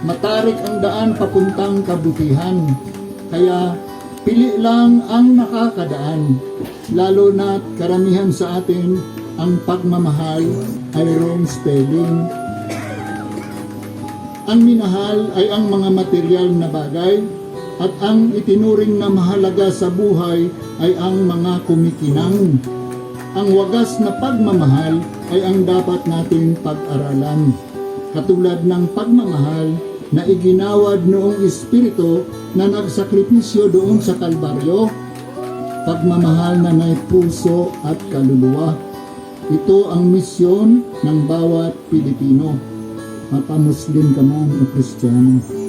matarik ang daan papuntang kabutihan. Kaya pili lang ang nakakadaan, lalo na't karamihan sa atin ang pagmamahal ay wrong spelling. Ang minahal ay ang mga material na bagay, at ang itinuring na mahalaga sa buhay ay ang mga kumikinang. Ang wagas na pagmamahal ay ang dapat nating pag-aralan. Katulad ng pagmamahal na iginawad noong Espiritu na nagsakripisyo doon sa Kalbaryo, pagmamahal na may puso at kaluluwa. Ito ang misyon ng bawat Pilipino, mapamuslim ka man o Kristiyano.